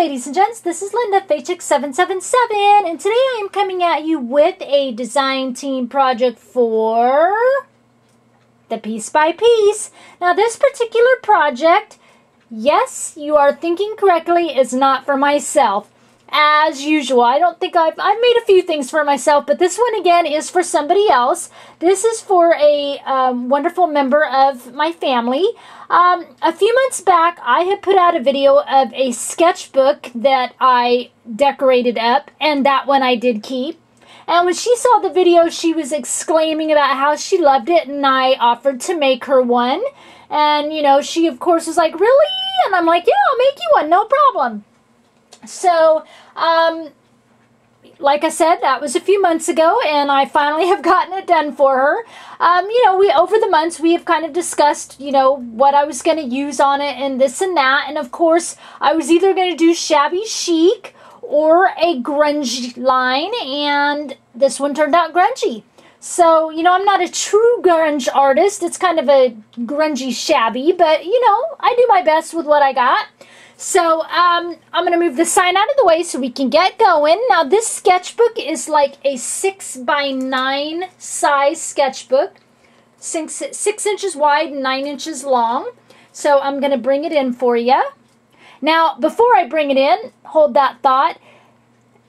ladies and gents, this is Linda, shabbychic777, and today I am coming at you with a design team project for The Piece by Piece. Now this particular project, yes, you are thinking correctly, is not for myself. As usual, I don't think I've made a few things for myself, but this one again is for somebody else. This is for a wonderful member of my family. A few months back, I had put out a video of a sketchbook that I decorated up, and that one I did keep. And when she saw the video, she was exclaiming about how she loved it, and I offered to make her one. And, you know, she, of course, was like, "Really?" And I'm like, "Yeah, I'll make you one, no problem." So, like I said, that was a few months ago, and I finally have gotten it done for her. You know, over the months, we have kind of discussed, you know, what I was going to use on it and this and that. And, of course, I was either going to do shabby chic or a grungy line, and this one turned out grungy. So, you know, I'm not a true grunge artist. It's kind of a grungy shabby, but, you know, I do my best with what I got. So, I'm going to move the sign out of the way so we can get going. Now, this sketchbook is like a 6x9 size sketchbook. 6 inches wide and 9 inches long. So, I'm going to bring it in for you. Now, before I bring it in, hold that thought.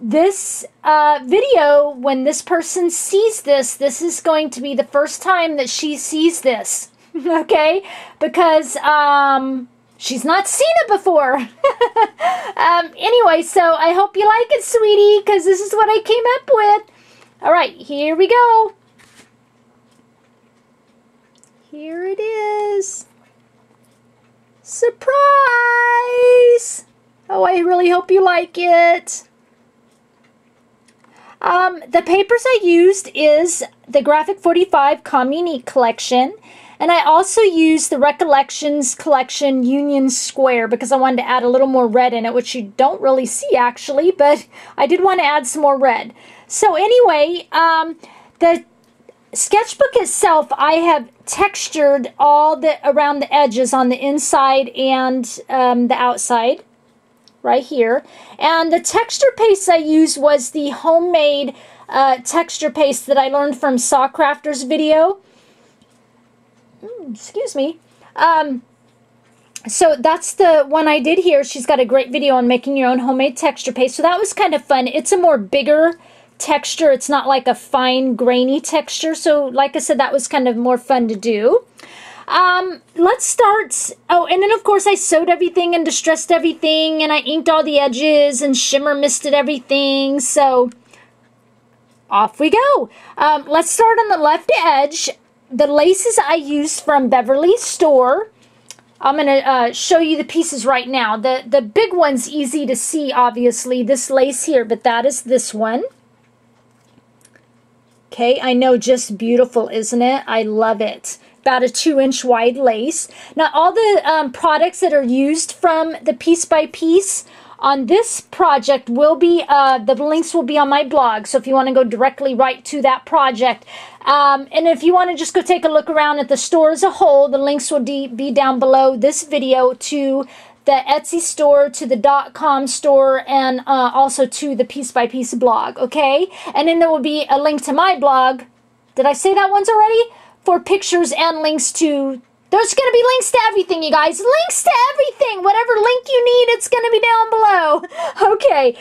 This video, when this person sees this, this is going to be the first time that she sees this. Okay? Because, she's not seen it before. Anyway, so I hope you like it, sweetie, because this is what I came up with. All right, here we go. Here it is. Surprise! Oh, I really hope you like it. The papers I used is the Graphic 45 Communique collection. And I also used the Recollections Collection Union Square because I wanted to add a little more red in it, which you don't really see actually, but I did want to add some more red. So anyway, the sketchbook itself, I have textured all around the edges on the inside and the outside, right here. And the texture paste I used was the homemade texture paste that I learned from Saw Crafter's video. Excuse me. So that's the one I did here. She's got a great video on making your own homemade texture paste. So that was kind of fun. It's a more bigger texture. It's not like a fine grainy texture. So like I said, that was kind of more fun to do. Let's start. Oh, and then of course I sewed everything and distressed everything, and I inked all the edges and shimmer misted everything. So off we go. Let's start on the left edge. The laces I used from Beverly's store. I'm going to show you the pieces right now. The big one's easy to see, obviously, this lace here, but that is this one. Okay, I know, just beautiful, isn't it? I love it. About a 2-inch wide lace. Now, all the products that are used from the Piece by Piece on this project will be, the links will be on my blog. So if you want to go directly right to that project. And if you want to just go take a look around at the store as a whole, the links will be down below this video to the Etsy store, to the .com store, and also to the Piece by Piece blog, okay? And then there will be a link to my blog. Did I say that once already? For pictures and links to... There's going to be links to everything, you guys. Links to everything. Whatever link you need, it's going to be down below. Okay,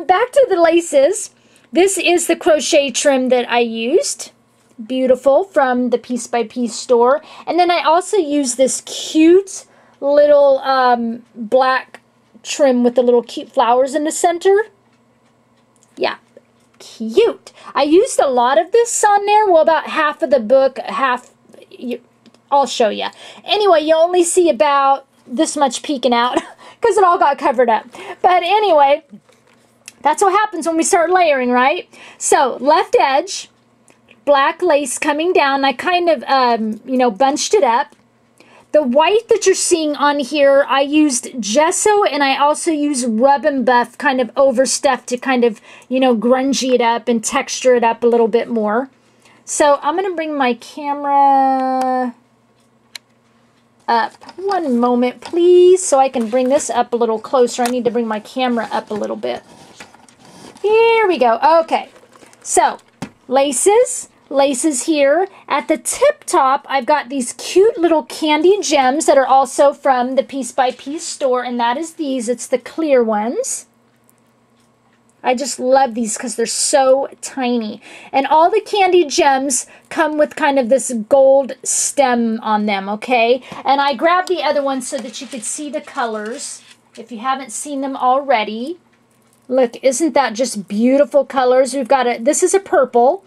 back to the laces. This is the crochet trim that I used. Beautiful, from the Piece by Piece store. And then I also used this cute little black trim with the little cute flowers in the center. Yeah, cute. I used a lot of this on there. Well, about half of the book, half... I'll show you. Anyway, you only see about this much peeking out because it all got covered up. But anyway, that's what happens when we start layering, right? So, left edge, black lace coming down. I kind of, you know, bunched it up. The white that you're seeing on here, I used gesso, and I also used rub and buff kind of over stuff to kind of, you know, grungy it up and texture it up a little bit more. So, I'm going to bring my camera up. One moment, please, so I can bring this up a little closer. I need to bring my camera up a little bit. Here we go. Okay, so laces. Laces here. At the tip top, I've got these cute little candy gems that are also from the Piece by Piece store, and that is these. It's the clear ones. I just love these because they're so tiny. And all the candy gems come with kind of this gold stem on them, okay? And I grabbed the other ones so that you could see the colors if you haven't seen them already. Look, isn't that just beautiful colors? We've got this is a purple.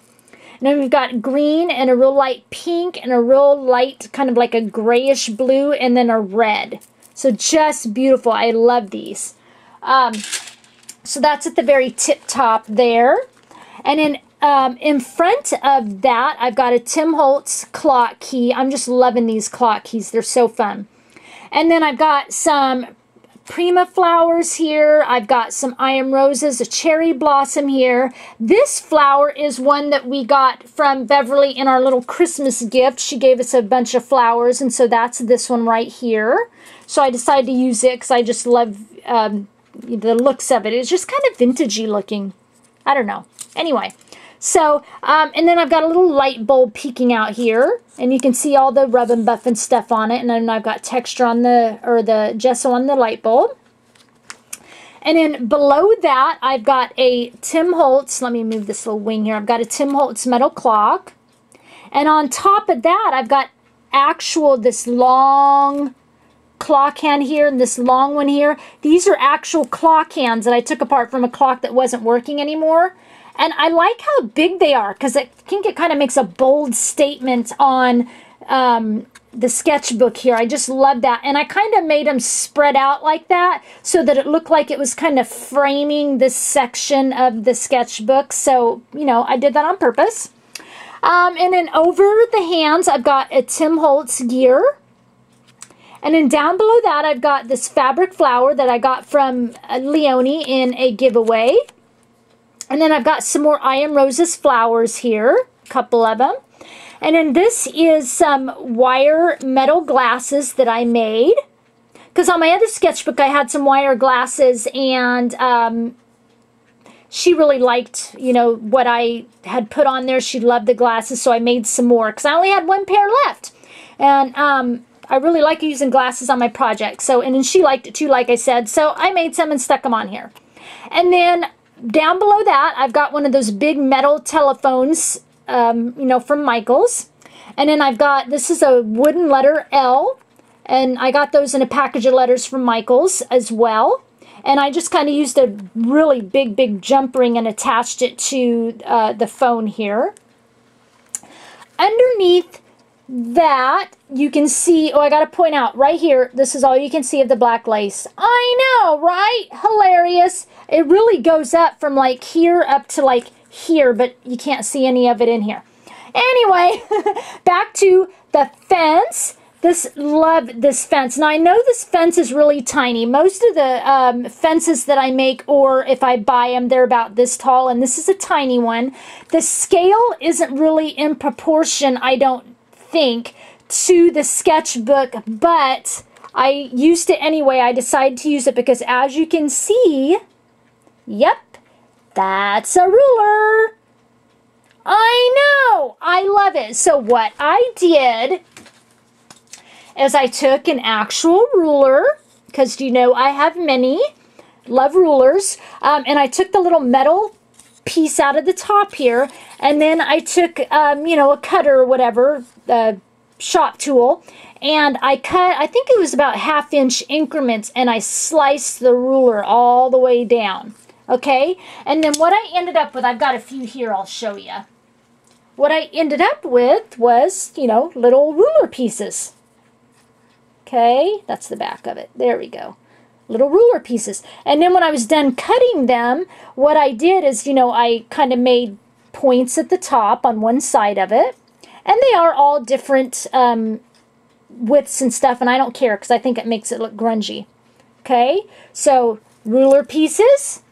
And then we've got green and a real light pink and a real light kind of like a grayish blue and then a red. So just beautiful. I love these. So that's at the very tip top there. And then in front of that, I've got a Tim Holtz clock key. I'm just loving these clock keys. They're so fun. And then I've got some Prima flowers here. I've got some I Am Roses, a cherry blossom here. This flower is one that we got from Beverly in our little Christmas gift. She gave us a bunch of flowers, and so that's this one right here. So I decided to use it because I just love the looks of it. It's just kind of vintagey looking. I don't know. Anyway, so, and then I've got a little light bulb peeking out here, and you can see all the rub and buff and stuff on it, and then I've got texture on the gesso on the light bulb. And then below that, I've got a Tim Holtz, let me move this little wing here, I've got a Tim Holtz metal clock, and on top of that, I've got this long clock hand here and this long one here. These are actual clock hands that I took apart from a clock that wasn't working anymore. And I like how big they are because I think it kind of makes a bold statement on the sketchbook here. I just love that. And I kind of made them spread out like that so that it looked like it was kind of framing this section of the sketchbook. So, you know, I did that on purpose. And then over the hands, I've got a Tim Holtz gear. And then down below that, I've got this fabric flower that I got from Leonie in a giveaway. And then I've got some more I Am Roses flowers here, a couple of them. And then this is some wire metal glasses that I made. Because on my other sketchbook, I had some wire glasses, and she really liked, you know, what I had put on there. She loved the glasses, so I made some more. Because I only had one pair left. And I really like using glasses on my project. So, and then she liked it too, like I said. So I made some and stuck them on here. And then down below that, I've got one of those big metal telephones, you know, from Michaels. And then I've got, this is a wooden letter L. And I got those in a package of letters from Michaels as well. And I just kind of used a really big jump ring and attached it to the phone here. Underneath that, you can see, oh, I got to point out right here, this is all you can see of the black lace. I know, right? Hilarious. It really goes up from like here up to like here, but you can't see any of it in here. Anyway, back to the fence. Love this fence. Now, I know this fence is really tiny. Most of the fences that I make, or if I buy them, they're about this tall, and this is a tiny one. The scale isn't really in proportion, I don't think, to the sketchbook, but I used it anyway. I decided to use it because, as you can see, yep, that's a ruler. I know, I love it. So what I did is I took an actual ruler, because you know I have many, love rulers, and I took the little metal piece out of the top here, and then I took, you know, a cutter or whatever, shop tool, and I cut, I think it was about 1/2 inch increments, and I sliced the ruler all the way down, okay? And then what I ended up with, I've got a few here I'll show you. What I ended up with was, you know, little ruler pieces. Okay, that's the back of it. There we go. Little ruler pieces. And then when I was done cutting them, what I did is, you know, I kind of made points at the top on one side of it. And they are all different widths and stuff, and I don't care because I think it makes it look grungy. Okay, so ruler pieces,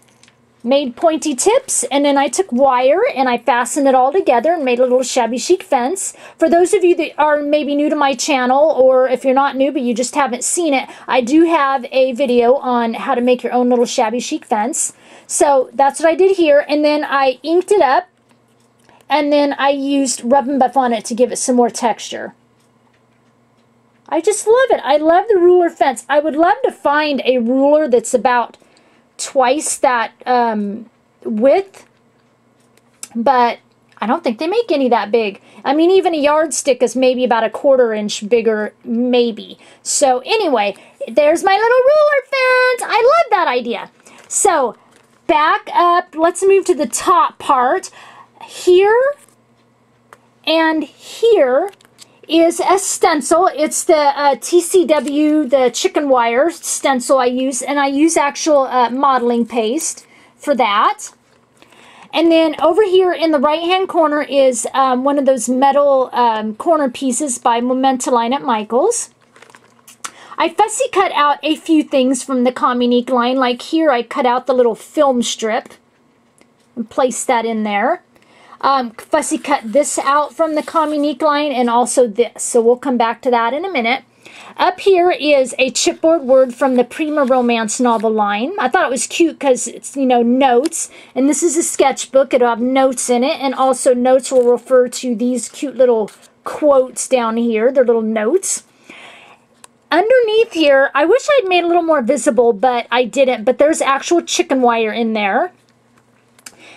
made pointy tips, and then I took wire and I fastened it all together and made a little shabby chic fence. For those of you that are maybe new to my channel, or if you're not new but you just haven't seen it, I do have a video on how to make your own little shabby chic fence. So that's what I did here, and then I inked it up, and then I used Rub and Buff on it to give it some more texture. I just love it. I love the ruler fence. I would love to find a ruler that's about twice that width, but I don't think they make any that big. I mean, even a yardstick is maybe about a 1/4 inch bigger, maybe. So anyway, there's my little ruler fence. I love that idea. So back up, let's move to the top part. Here and here is a stencil. It's the TCW, the chicken wire stencil I use, and I use actual modeling paste for that. And then over here in the right hand corner is one of those metal corner pieces by Momentoline at Michael's. I fussy cut out a few things from the Communique line. Like here I cut out the little film strip and placed that in there. Fussy cut this out from the Communique line, and also this. So we'll come back to that in a minute. Up here is a chipboard word from the Prima Romance novel line. I thought it was cute because it's, you know, notes. And this is a sketchbook. It'll have notes in it. And also notes will refer to these cute little quotes down here. They're little notes. Underneath here, I wish I'd made it a little more visible, but I didn't. But there's actual chicken wire in there.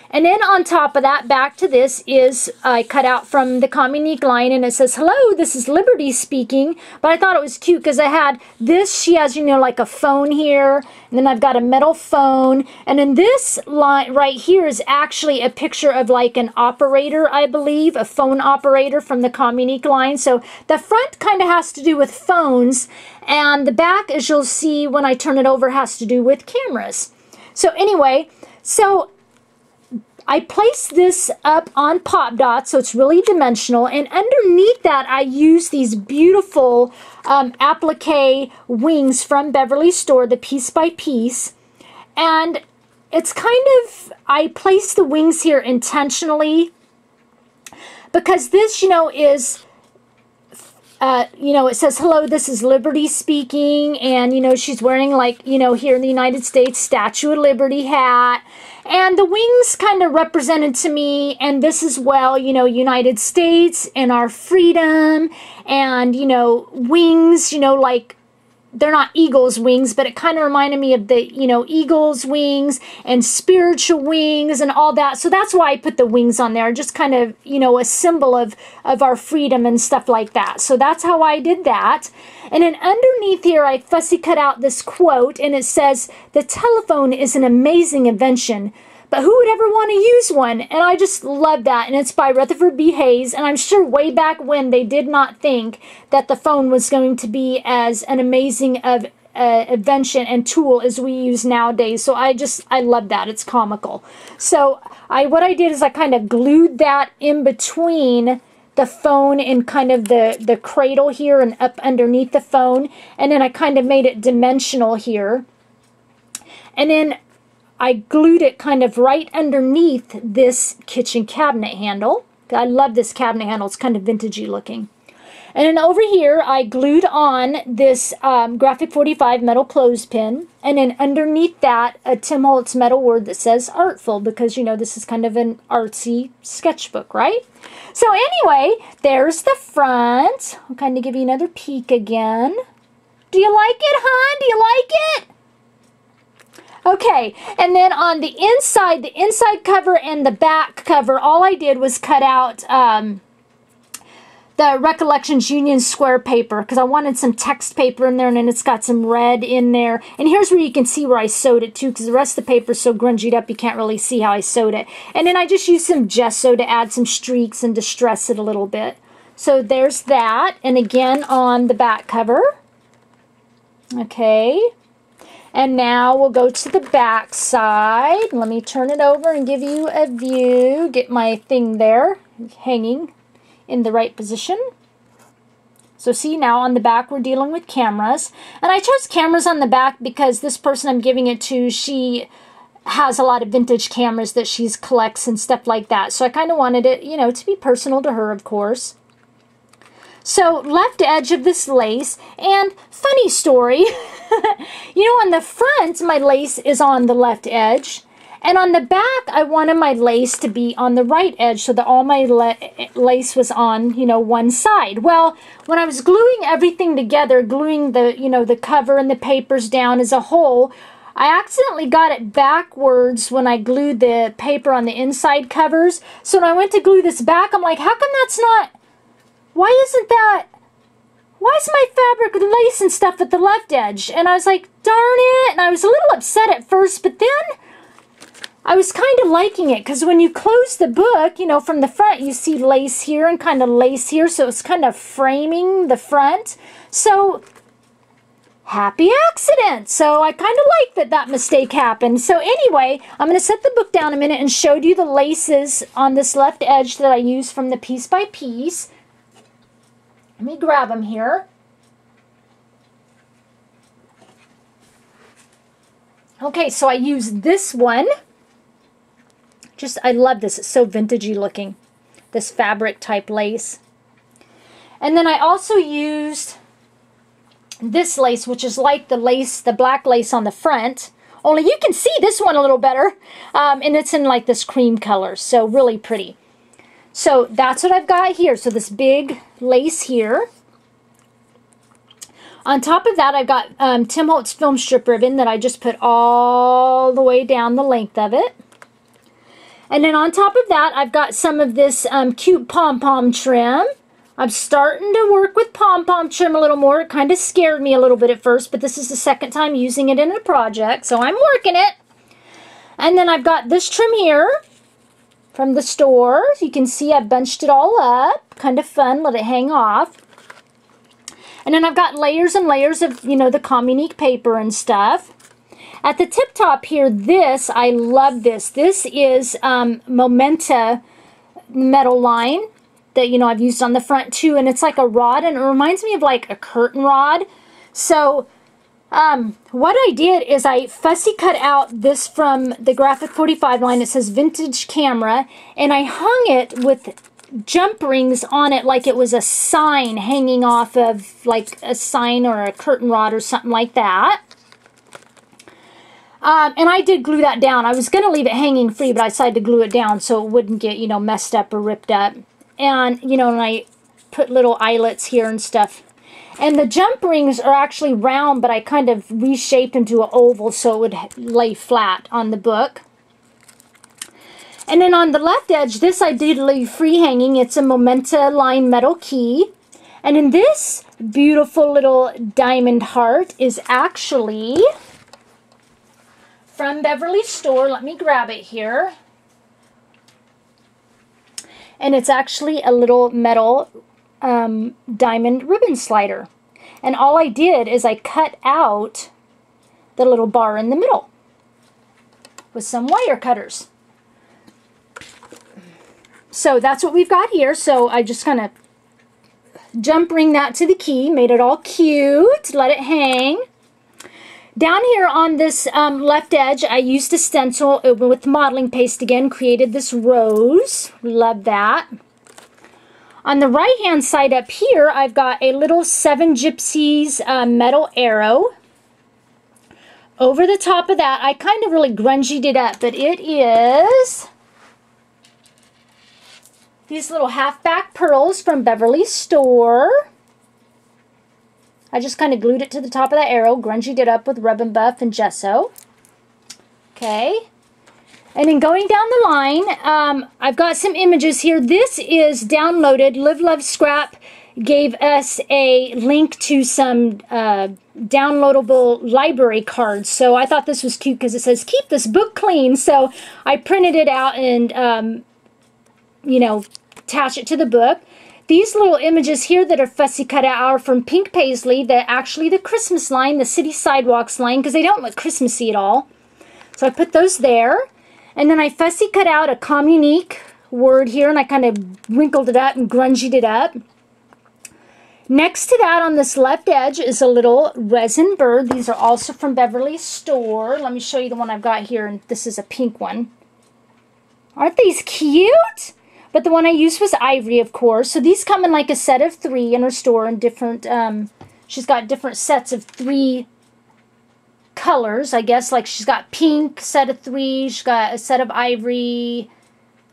And then on top of that, back to this, is I cut out from the Communique line, and it says, "Hello, this is Liberty speaking." But I thought it was cute because I had this. She has, you know, like a phone here, and then I've got a metal phone. And then this line right here is actually a picture of like an operator, I believe, a phone operator from the Communique line. So the front kind of has to do with phones, and the back, as you'll see when I turn it over, has to do with cameras. So anyway, so I placed this up on pop dots, so it's really dimensional, and underneath that I use these beautiful applique wings from Beverly Store, the Piece by Piece, and it's kind of, I placed the wings here intentionally because this, you know, is, you know, it says, "Hello, this is Liberty speaking," and, you know, she's wearing, like, you know, here in the United States, Statue of Liberty hat. And the wings kind of represented to me, and this as well, you know, United States and our freedom, and, you know, wings, you know, like, they're not eagle's wings, but it kind of reminded me of the, you know, eagle's wings and spiritual wings and all that. So that's why I put the wings on there, just kind of, you know, a symbol of our freedom and stuff like that. So that's how I did that. And then underneath here, I fussy cut out this quote, and it says, "The telephone is an amazing invention, but who would ever want to use one?" And I just love that. And it's by Rutherford B. Hayes. And I'm sure way back when they did not think that the phone was going to be as an amazing of invention and tool as we use nowadays. So I love that. It's comical. So what I did is I kind of glued that in between the phone and kind of the cradle here and up underneath the phone. And then I kind of made it dimensional here. And then I glued it kind of right underneath this kitchen cabinet handle. I love this cabinet handle. It's kind of vintagey looking. And then over here, I glued on this Graphic 45 metal clothespin. And then underneath that, a Tim Holtz metal word that says artful, because, you know, this is kind of an artsy sketchbook, right? So anyway, there's the front. I'll kind of give you another peek again. Do you like it, hon? Do you like it? Okay, and then on the inside cover and the back cover, all I did was cut out the Recollections Union square paper because I wanted some text paper in there, and then it's got some red in there. And here's where you can see where I sewed it too, because the rest of the paper is so grungied up you can't really see how I sewed it. And then I just used some gesso to add some streaks and distress it a little bit. So there's that. And again on the back cover. Okay. And now we'll go to the back side. Let me turn it over and give you a view. Get my thing there hanging in the right position. So see, now on the back we're dealing with cameras. And I chose cameras on the back because this person I'm giving it to, she has a lot of vintage cameras that she collects and stuff like that. So I kind of wanted it, you know, to be personal to her, of course. So left edge of this lace, and funny story, you know, on the front, my lace is on the left edge, and on the back, I wanted my lace to be on the right edge so that all my lace was on, you know, one side. Well, when I was gluing everything together, gluing the, you know, the cover and the papers down as a whole, I accidentally got it backwards when I glued the paper on the inside covers. So when I went to glue this back, I'm like, how come that's not, why is my fabric lace and stuff at the left edge? And I was like, darn it. And I was a little upset at first, but then I was kind of liking it, because when you close the book, you know, from the front, you see lace here and kind of lace here. So it's kind of framing the front. So happy accident. So I kind of like that mistake happened. So anyway, I'm going to set the book down a minute and show you the laces on this left edge that I used from the Piece by Piece. Let me grab them here. Okay, so I use this one. I love this. It's so vintagey looking. This fabric type lace. And then I also used this lace, which is like the lace, the black lace on the front. Only you can see this one a little better. And it's in like this cream color. So really pretty. So that's what I've got here. So this big lace here. On top of that, I've got Tim Holtz film strip ribbon that I just put all the way down the length of it. And then on top of that, I've got some of this cute pom-pom trim. I'm starting to work with pom-pom trim a little more. It kind of scared me a little bit at first, but this is the second time using it in a project, so I'm working it. And then I've got this trim here from the store. You can see I bunched it all up. Kind of fun, let it hang off. And then I've got layers and layers of, you know, the Communique paper and stuff. At the tip top here, this, I love this. This is Momenta metal line that, you know, I've used on the front too. And it's like a rod, and it reminds me of like a curtain rod. So what I did is I fussy cut out this from the Graphic 45 line. It says Vintage Camera, and I hung it with jump rings on it like it was a sign hanging off of like a sign or a curtain rod or something like that. And I did glue that down. I was going to leave it hanging free, but I decided to glue it down so it wouldn't get, you know, messed up or ripped up. And, you know, and I put little eyelets here and stuff. And the jump rings are actually round, but I kind of reshaped them to an oval so it would lay flat on the book. And then on the left edge, this I did leave free hanging. It's a Momenta line metal key. And in this beautiful little diamond heart is actually from Beverly's store. Let me grab it here. And it's actually a little metal diamond ribbon slider. And all I did is I cut out the little bar in the middle with some wire cutters. So that's what we've got here. So I just kind of jump ring that to the key, made it all cute, let it hang. Down here on this left edge, I used a stencil with modeling paste again, created this rose. Love that. On the right-hand side up here, I've got a little 7 Gypsies metal arrow. Over the top of that, I kind of really grungied it up, but it is these little half-back pearls from Beverly's store. I just kind of glued it to the top of that arrow, grungied it up with rub and buff and gesso. Okay. And then going down the line, I've got some images here. This is downloaded. Live, Love, Scrap gave us a link to some downloadable library cards. So I thought this was cute because it says, keep this book clean. So I printed it out and, you know, attached it to the book. These little images here that are fussy cut out are from Pink Paisley, actually the Christmas line, the City Sidewalks line, because they don't look Christmassy at all. So I put those there. And then I fussy cut out a Communique word here, and I kind of wrinkled it up and grungied it up. Next to that on this left edge is a little resin bird. These are also from Beverly's store. Let me show you the one I've got here, and this is a pink one. Aren't these cute? But the one I used was ivory, of course. So these come in like a set of 3 in her store, and different, she's got different sets of 3 colors, I guess. Like she's got pink, set of 3, she's got a set of ivory.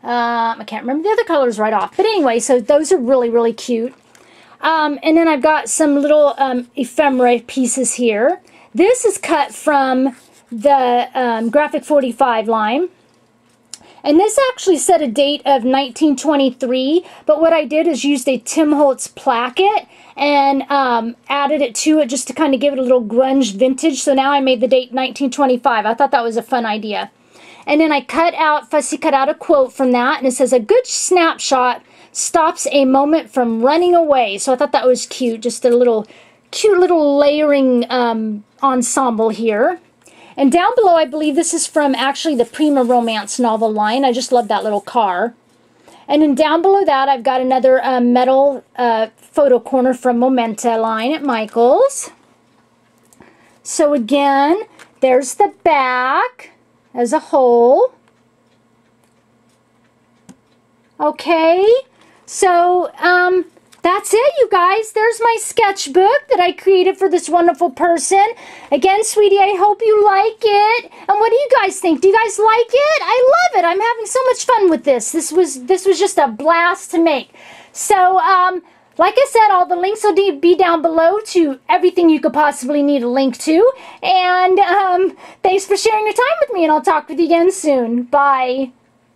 I can't remember the other colors right off. But anyway, so those are really, really cute. And then I've got some little ephemera pieces here. This is cut from the Graphic 45 line. And this actually set a date of 1923, but what I did is used a Tim Holtz placket and added it to it just to kind of give it a little grunge vintage. So now I made the date 1925. I thought that was a fun idea. And then I fussy cut out a quote from that, and it says, "A good snapshot stops a moment from running away." So I thought that was cute, just a little cute little layering ensemble here. And down below, I believe this is from actually the Prima Romance novel line. I just love that little car. And then down below that, I've got another metal photo corner from Momenta line at Michael's. So again, there's the back as a whole. Okay, so that's it, you guys. There's my sketchbook that I created for this wonderful person. Again, sweetie, I hope you like it. And what do you guys think? Do you guys like it? I love it. I'm having so much fun with this. This was just a blast to make. So, like I said, all the links will be down below to everything you could possibly need a link to. And thanks for sharing your time with me, and I'll talk with you again soon. Bye.